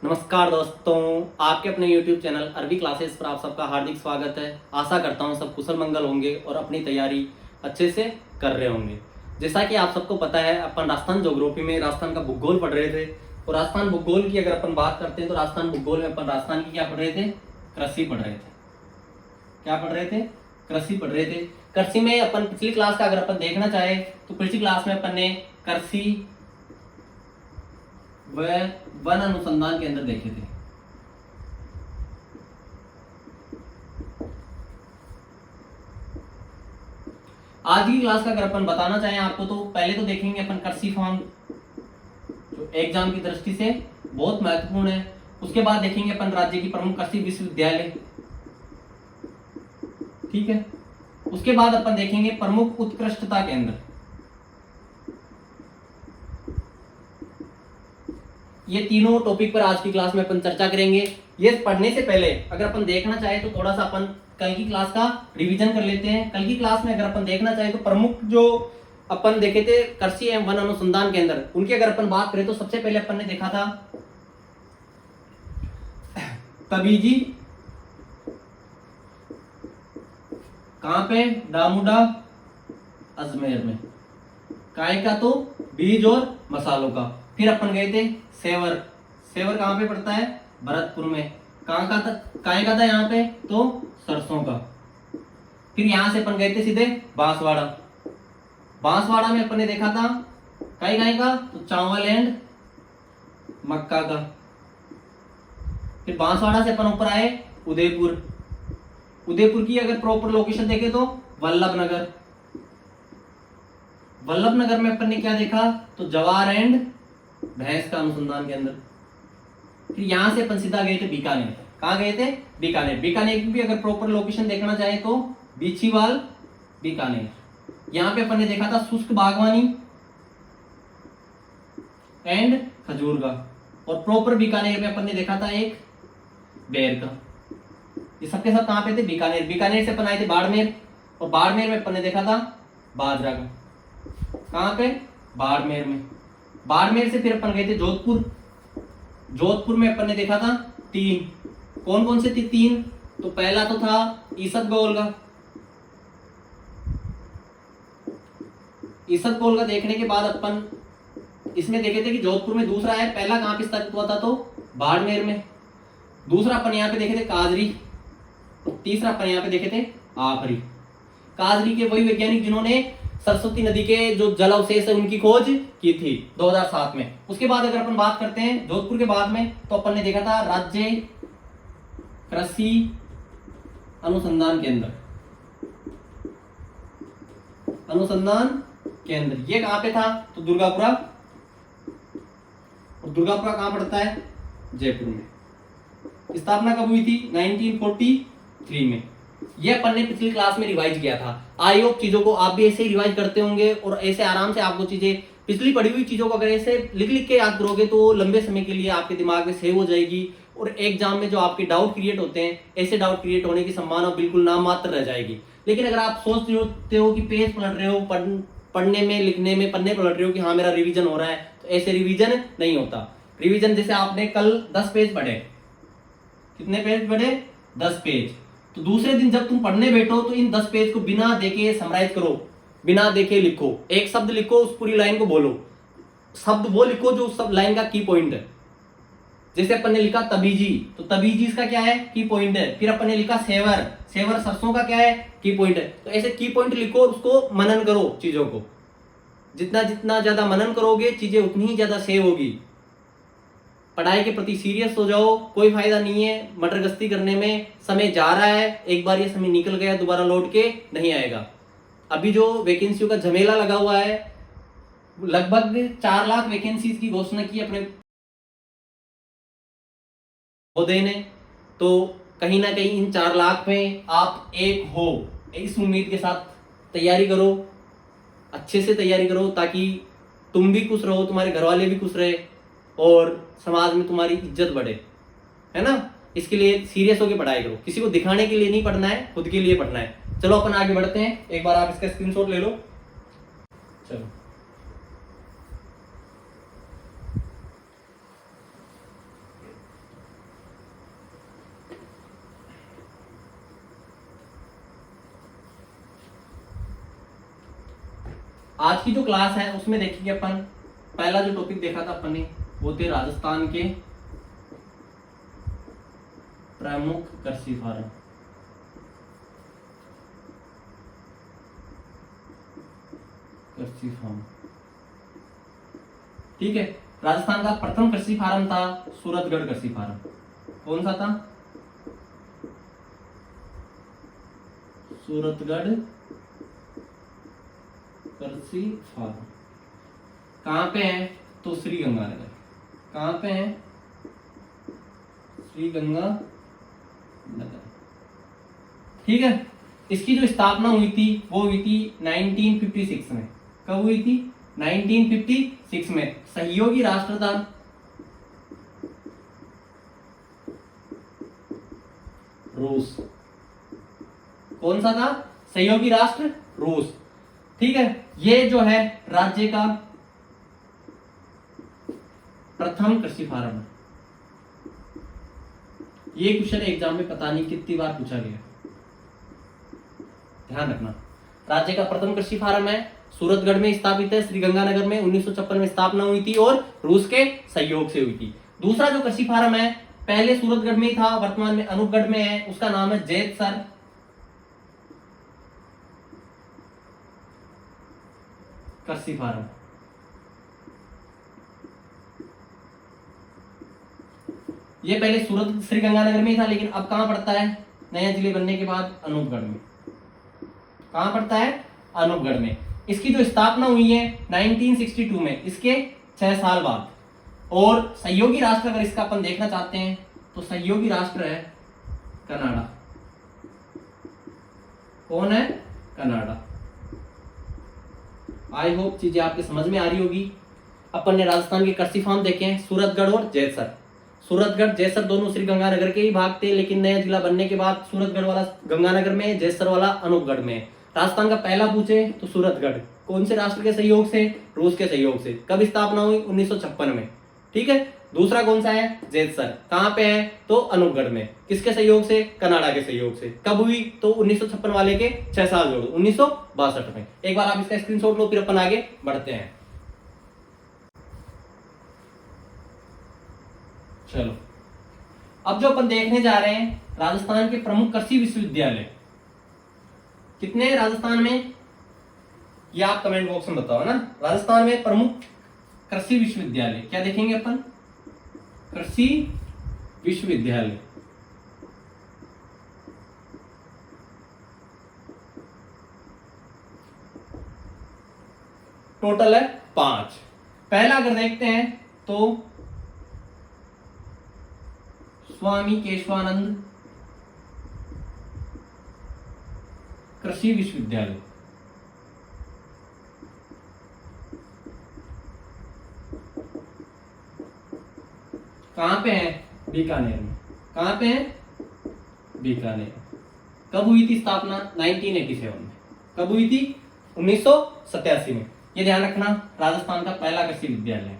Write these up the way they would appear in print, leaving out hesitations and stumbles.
नमस्कार दोस्तों, आपके अपने YouTube चैनल अरबी क्लासेस पर आप सबका हार्दिक स्वागत है। आशा करता हूँ सब कुशल मंगल होंगे और अपनी तैयारी अच्छे से कर रहे होंगे। जैसा कि आप सबको पता है, अपन राजस्थान ज्योग्राफी में राजस्थान का भूगोल पढ़ रहे थे और राजस्थान भूगोल की अगर अपन बात करते हैं तो राजस्थान भूगोल में अपन राजस्थान की क्या पढ़ रहे थे? कृषि पढ़ रहे थे। क्या पढ़ रहे थे? कृषि पढ़ रहे थे। कृषि में अपन पिछली क्लास का अगर अपन देखना चाहे तो पिछली क्लास में अपन ने कृषि व वन अनुसंधान केंद्र देखे थे। आज की क्लास का अगर अपन बताना चाहें आपको तो पहले तो देखेंगे अपन कृषि फार्म, जो एग्जाम की दृष्टि से बहुत महत्वपूर्ण है। उसके बाद देखेंगे अपन राज्य की प्रमुख कृषि विश्वविद्यालय, ठीक है। उसके बाद अपन देखेंगे प्रमुख उत्कृष्टता केंद्र। ये तीनों टॉपिक पर आज की क्लास में अपन चर्चा करेंगे। ये पढ़ने से पहले अगर अपन देखना चाहे तो थोड़ा सा अपन कल की क्लास का रिवीजन कर लेते हैं। कल की क्लास में अगर अपन देखना चाहे तो प्रमुख जो अपन देखे थे कृषि एवं वन अनुसंधान केंद्र, उनकी अगर अपन बात करें तो सबसे पहले अपन ने देखा था तबीजी, कहां पे? डामुडा अजमेर में। काय का? तो बीज और मसालों का। फिर अपन गए थे सेवर। सेवर कहां पे पड़ता है? भरतपुर में। कहां का था? काय का था यहाँ पे? तो सरसों का। फिर यहां से अपन गए थे सीधे बांसवाड़ा। बांसवाड़ा में अपन ने देखा था काय काय का? तो चावल एंड मक्का का। फिर बांसवाड़ा से अपन ऊपर आए उदयपुर। उदयपुर की अगर प्रॉपर लोकेशन देखे तो वल्लभनगर। वल्लभनगर में अपन ने क्या देखा? तो जवार एंड भैंस का अनुसंधान केंद्र। फिर यहां से अपन सीधा गए थे बीकानेर। कहां गए थे? बीकानेर। बीकानेर की भी अगर प्रॉपर लोकेशन देखना चाहे तो बीछीवाल, बीकानेर। यहां पे अपन ने देखा था शुष्क बागवानी एंड खजूर का। और प्रॉपर बीकानेर में अपन ने देखा था एक बेर का। ये सबके सब कहां पे थे? बीकानेर। बीकानेर से अपन आए थे बाड़मेर और बाड़मेर में अपन ने देखा था बाजरा का। कहां पे? बाड़मेर में। बाड़मेर से फिर अपन गए थे जोधपुर। जोधपुर में अपन ने देखा था तीन। कौन कौन से थे तीन? तो पहला तो था ईसबगोल का। ईसबगोल का देखने के बाद अपन इसमें देखे थे कि जोधपुर में दूसरा है। पहला कहां पे स्थापित हुआ था? तो बाड़मेर में। दूसरा अपन यहाँ पे देखे थे काजरी और तीसरा अपन यहाँ पे देखे थे आफरी। काजरी के वही वैज्ञानिक जिन्होंने सरस्वती नदी के जो जल अवशेष है उनकी खोज की थी 2007 में। उसके बाद अगर अपन बात करते हैं जोधपुर के बाद में तो अपन ने देखा था राज्य कृषि अनुसंधान केंद्र। अनुसंधान केंद्र ये कहां पे था? तो दुर्गापुरा। और दुर्गापुरा कहां पड़ता है? जयपुर में। स्थापना कब हुई थी? 1943 में। ये अपन ने पिछली क्लास में रिवाइज किया था। आई होप चीजों को आप भी ऐसे ही रिवाइज करते होंगे और ऐसे आराम से आपको चीजें, पिछली पढ़ी हुई चीजों को अगर ऐसे लिख लिख के याद करोगे तो लंबे समय के लिए आपके दिमाग में सेव हो जाएगी और एग्जाम में जो आपके डाउट क्रिएट होते हैं, ऐसे डाउट क्रिएट होने की संभावना बिल्कुल नामात्र रह जाएगी। लेकिन अगर आप सोचते हो कि पेज पलट रहे हो, पढ़ने में, लिखने में पन्ने पलट रहे हो कि हाँ मेरा रिवीजन हो रहा है, तो ऐसे रिवीजन नहीं होता। रिवीजन जैसे आपने कल 10 पेज पढ़े, कितने पेज पढ़े? 10 पेज। तो दूसरे दिन जब तुम पढ़ने बैठो तो इन 10 पेज को बिना देखे समराइज करो, बिना देखे लिखो। एक शब्द लिखो, उस पूरी लाइन को बोलो। शब्द वो लिखो जो उस सब लाइन का की पॉइंट है। जैसे अपन ने लिखा तबीजी, तो तबीजी इसका क्या है? की पॉइंट है। फिर अपन ने लिखा सेवर, सेवर सरसों का क्या है? की पॉइंट है। तो ऐसे की पॉइंट लिखो और उसको मनन करो चीजों को। जितना जितना ज्यादा मनन करोगे चीजें उतनी ही ज्यादा सेव होगी। पढ़ाई के प्रति सीरियस हो जाओ, कोई फायदा नहीं है मटरगश्ती करने में। समय जा रहा है, एक बार ये समय निकल गया दोबारा लौट के नहीं आएगा। अभी जो वैकेंसियों का झमेला लगा हुआ है, लगभग 4 लाख वैकेंसीज की घोषणा की अपने महोदय ने। तो कहीं ना कहीं इन 4 लाख में आप एक हो, इस उम्मीद के साथ तैयारी करो, अच्छे से तैयारी करो ताकि तुम भी खुश रहो, तुम्हारे घर वाले भी खुश रहे और समाज में तुम्हारी इज्जत बढ़े, है ना। इसके लिए सीरियस होकर पढ़ाई करो। किसी को दिखाने के लिए नहीं पढ़ना है, खुद के लिए पढ़ना है। चलो अपन आगे बढ़ते हैं। एक बार आप इसका स्क्रीनशॉट ले लो। चलो आज की जो क्लास है उसमें देखेंगे अपन, पहला जो टॉपिक देखा था अपन ने वो थे राजस्थान के प्रमुख कृषि फार्म। कृषि फार्म, ठीक है। राजस्थान का प्रथम कृषि फार्म था सूरतगढ़ कृषि फार्म। कौन सा था? सूरतगढ़ कृषि फार्म। कहां पे है? तो श्री गंगानगर। कहां पे है? श्री गंगानगर, ठीक है। इसकी जो स्थापना हुई थी वो हुई थी 1956 में। कब हुई थी? 1956 में। सहयोगी राष्ट्र था रूस। कौन सा था? सहयोगी राष्ट्र रूस, ठीक है। ये जो है राज्य का प्रथम कृषि फार्म। ये क्वेश्चन एग्जाम में पता नहीं कितनी बार पूछा गया, ध्यान रखना। राज्य का प्रथम कृषि फार्म है, सूरतगढ़ में स्थापित है, श्रीगंगानगर में 1956 में स्थापना हुई थी और रूस के सहयोग से हुई थी। दूसरा जो कृषि फार्म है पहले सूरतगढ़ में ही था, वर्तमान में अनूपगढ़ में है, उसका नाम है जैतसर कृषि फार्म। ये पहले सूरत श्रीगंगानगर में ही था, लेकिन अब कहां पड़ता है? नया जिले बनने के बाद अनूपगढ़ में। कहां पड़ता है? अनूपगढ़ में। इसकी जो स्थापना हुई है 1962 में, इसके 6 साल बाद। और सहयोगी राष्ट्र अगर इसका अपन देखना चाहते हैं तो सहयोगी राष्ट्र है कनाडा। कौन है? कनाडा। आई होप चीजें आपके समझ में आ रही होगी। अपन ने राजस्थान के कृषि फार्म देखे हैं, सूरतगढ़ और जैतसर। सूरतगढ़ जैसर दोनों श्री गंगानगर के ही भाग थे, लेकिन नया जिला बनने के बाद सूरतगढ़ वाला गंगानगर में, जैसर वाला अनूपगढ़ में। राजस्थान का पहला पूछे तो सूरतगढ़। कौन से राष्ट्र के सहयोग से? रूस के सहयोग से। कब स्थापना हुई? 1956 में, ठीक है। दूसरा कौन सा है? जैतसर। कहां पे है? तो अनूपगढ़ में। किसके सहयोग से? कनाडा के सहयोग से। कब हुई? तो 1956 वाले के 6 साल जोड़ो, 1962 में। एक बार आप इसका स्क्रीनशॉट लो, फिर अपन आगे बढ़ते हैं। चलो, अब जो अपन देखने जा रहे हैं राजस्थान के प्रमुख कृषि विश्वविद्यालय कितने हैं राजस्थान में, ये आप कमेंट बॉक्स में बताओ ना। राजस्थान में प्रमुख कृषि विश्वविद्यालय क्या देखेंगे अपन? कृषि विश्वविद्यालय। टोटल है 5। पहला अगर देखते हैं तो स्वामी केशवानंद कृषि विश्वविद्यालय। कहां पे है? बीकानेर में। कहां पे है? बीकानेर। कब हुई थी स्थापना? 1987 में। कब हुई थी? 1987 में। ये ध्यान रखना, राजस्थान का पहला कृषि विद्यालय,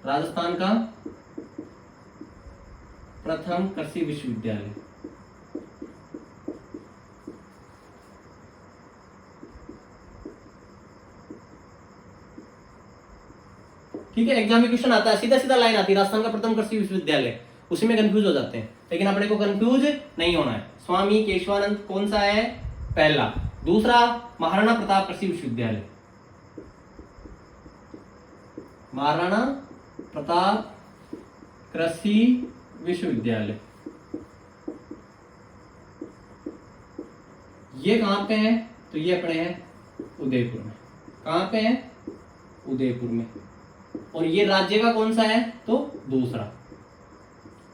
राजस्थान का प्रथम कृषि विश्वविद्यालय। ठीक है, एग्जाम में क्वेश्चन आता है, सीधा सीधा लाइन आती है, राजस्थान का प्रथम कृषि विश्वविद्यालय, उसी में कंफ्यूज हो जाते हैं, लेकिन अपने को कंफ्यूज नहीं होना है। स्वामी केशवानंद कौन सा है? पहला। दूसरा महाराणा प्रताप कृषि विश्वविद्यालय, महाराणा प्रताप कृषि विश्वविद्यालय। ये कहां पे है? तो ये अपने हैं उदयपुर में। कहां पे है? उदयपुर में। और ये राज्य का कौन सा है? तो दूसरा,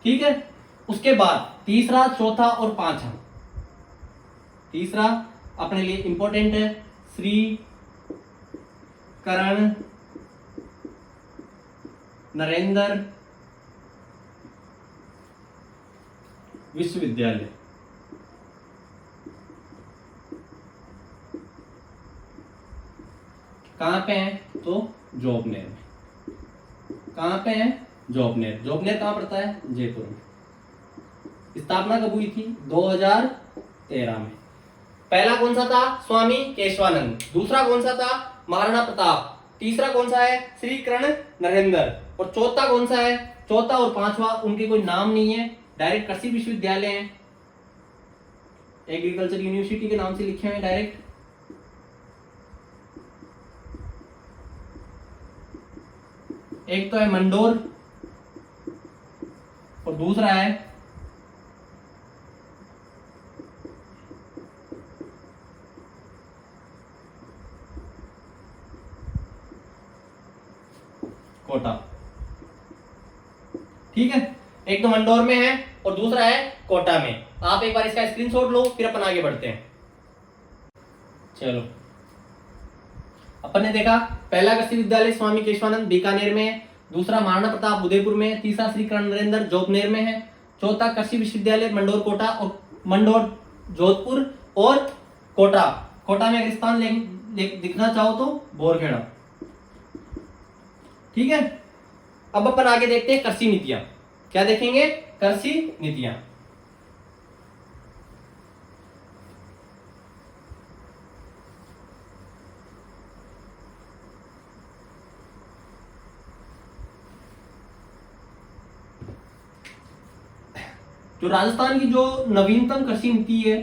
ठीक है। उसके बाद तीसरा, चौथा और पांचवा। तीसरा अपने लिए इंपॉर्टेंट है, श्री करण नरेंद्र विश्वविद्यालय। कहां पे है? तो जोबनेर में। कहां पे है? जोबनेर। जोबनेर कहां पड़ता है? जयपुर में। स्थापना कब हुई थी? 2013 में। पहला कौन सा था? स्वामी केशवानंद। दूसरा कौन सा था? महाराणा प्रताप। तीसरा कौन सा है? श्री कृष्ण नरेंद्र। और चौथा कौन सा है? चौथा और पांचवा उनके कोई नाम नहीं है, डायरेक्ट कृषि विश्वविद्यालय है, एग्रीकल्चर यूनिवर्सिटी के नाम से लिखे हुए डायरेक्ट। एक तो है मंडोर और दूसरा है कोटा। ठीक है, एक तो मंडोर में है और दूसरा है कोटा में। आप एक बार इसका स्क्रीनशॉट लो, फिर अपन आगे बढ़ते हैं। चलो, अपन ने देखा पहला कृषि विद्यालय स्वामी केशवानंद बीकानेर में है, दूसरा महाराणा प्रताप उदयपुर में है, तीसरा श्री कृष्ण नरेंद्र जोबनेर में है, चौथा कृषि विश्वविद्यालय मंडोर कोटा और मंडोर जोधपुर और कोटा। कोटा में अगर स्थान दिखना चाहो तो बोरखेड़ा। ठीक है, अब अपन आगे देखते हैं कृषि नीतियां। क्या देखेंगे? कृषि नीतियां। जो राजस्थान की जो नवीनतम कृषि नीति है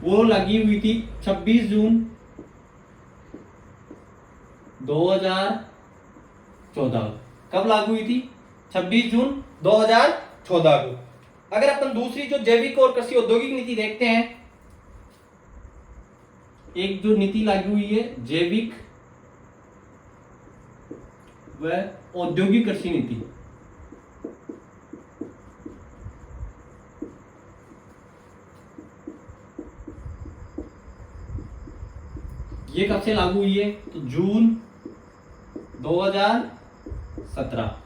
वो लगी हुई थी 26 जून 2014। कब लागू हुई थी? 26 जून 2014 को। अगर अपन दूसरी जो जैविक और कृषि औद्योगिक नीति देखते हैं, एक जो नीति लागू हुई है जैविक व औद्योगिक कृषि नीति, ये कब से लागू हुई है? तो जून 2017।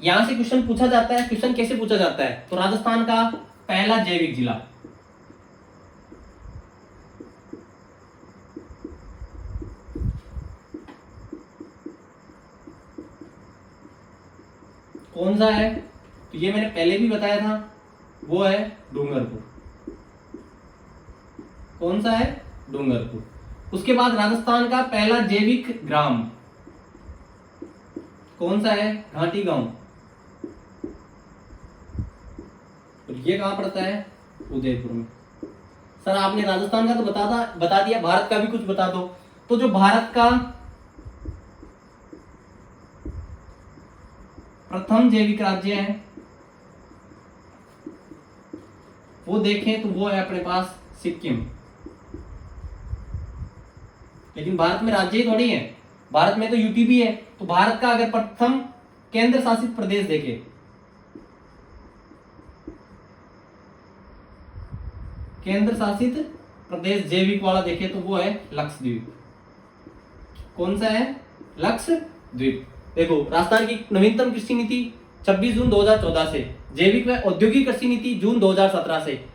यहां से क्वेश्चन पूछा जाता है। क्वेश्चन कैसे पूछा जाता है? तो राजस्थान का पहला जैविक जिला, कौन सा है? तो ये मैंने पहले भी बताया था, वो है डूंगरपुर। कौन सा है? डूंगरपुर। उसके बाद राजस्थान का पहला जैविक ग्राम कौन सा है? घाटी गांव। और ये कहां पड़ता है? उदयपुर में। सर आपने राजस्थान का तो बता दिया, भारत का भी कुछ बता दो। तो जो भारत का प्रथम जैविक राज्य है वो देखें तो वो है अपने पास सिक्किम। लेकिन भारत में राज्य ही थोड़ी है, भारत में तो यूटी भी है। तो भारत का अगर प्रथम केंद्र शासित प्रदेश देखें, केंद्र शासित प्रदेश जैविक वाला देखें तो वो है लक्षद्वीप। कौन सा है? लक्षद्वीप। देखो, राजस्थान की नवीनतम कृषि नीति 26 जून 2014 से, जैविक व औद्योगिक कृषि नीति जून 2017 से।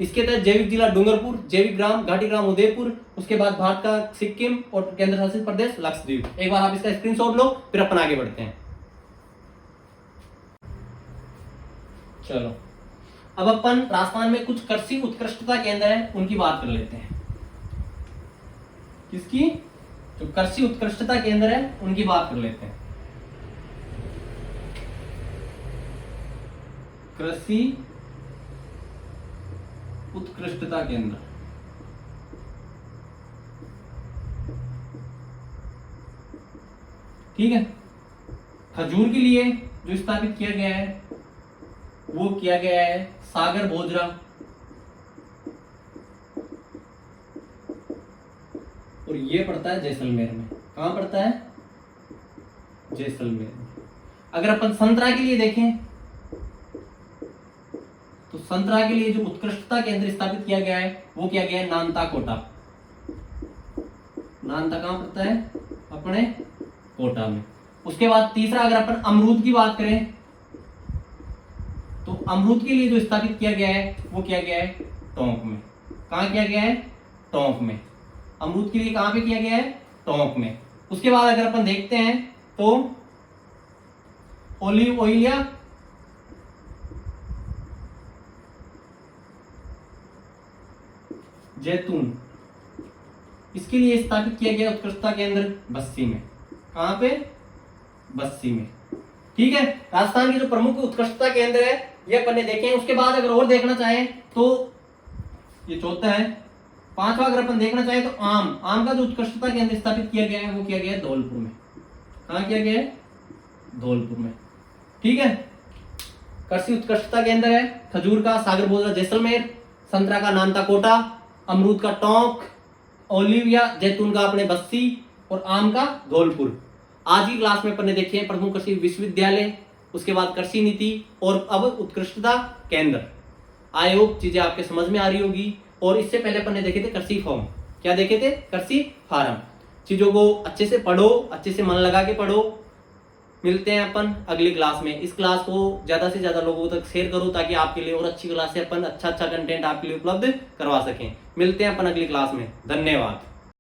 इसके तहत जैविक जिला डूंगरपुर, जैविक ग्राम घाटी ग्राम उदयपुर, उसके बाद भारत का सिक्किम और केंद्र शासित प्रदेश लक्षद्वीप। एक बार आप इसका स्क्रीनशॉट लो, फिर अपन आगे बढ़ते हैं। चलो, अब अपन राजस्थान में कुछ कृषि उत्कृष्टता केंद्र हैं उनकी बात कर लेते हैं। किसकी? जो कृषि उत्कृष्टता केंद्र है उनकी बात कर लेते हैं। कृषि उत्कृष्टता केंद्र, ठीक है। खजूर के लिए जो स्थापित किया गया है वो किया गया है सागर बोजरा। और ये पड़ता है जैसलमेर में। कहां पड़ता है? जैसलमेर में। अगर अपन संतरा के लिए देखें तो संतरा के लिए जो उत्कृष्टता केंद्र स्थापित किया गया है वो किया गया है नानता कोटा। नानता कहां पड़ता है? अपने कोटा में। उसके बाद तीसरा, अगर अपन अमरूद की बात करें तो अमरूद के लिए जो स्थापित किया गया है वो किया गया है टोंक में। कहां किया गया है? टोंक में। अमरूद के लिए कहां पे किया गया है? टोंक में। उसके बाद अगर अपन देखते हैं तो ऑलिव ऑयल या जैतून, इसके लिए स्थापित किया गया उत्कृष्टता केंद्र बस्सी में। कहां पे? बस्सी में। ठीक है, राजस्थान के जो प्रमुख उत्कृष्टता केंद्र है ये अपन ने देखे हैं। उसके बाद अगर और देखना चाहें तो ये चौथा है। पांचवा अगर अपन देखना चाहें तो आम का जो उत्कृष्टता केंद्र स्थापित किया गया है वो किया गया है धौलपुर में। कहां किया गया है? धौलपुर में। ठीक है, कृषि उत्कृष्टता केंद्र है खजूर का सागरबोदरा जैसलमेर, संतरा का नानता कोटा, अमरूद का टोंक, ऑलिव या जैतून का अपने बस्सी और आम का धौलपुर। आज की क्लास में अपन ने देखे हैं प्रमुख कृषि विश्वविद्यालय, उसके बाद कृषि नीति और अब उत्कृष्टता केंद्र। आई होप चीजें आपके समझ में आ रही होगी। और इससे पहले अपन ने देखे थे कृषि फॉर्म। क्या देखे थे? कृषि फार्म। चीजों को अच्छे से पढ़ो, अच्छे से मन लगा के पढ़ो। मिलते हैं अपन अगली क्लास में। इस क्लास को ज्यादा से ज्यादा लोगों तक शेयर करो ताकि आपके लिए और अच्छी क्लास से अपन अच्छा कंटेंट आपके लिए उपलब्ध करवा सकें। मिलते हैं अपन अगली क्लास में। धन्यवाद।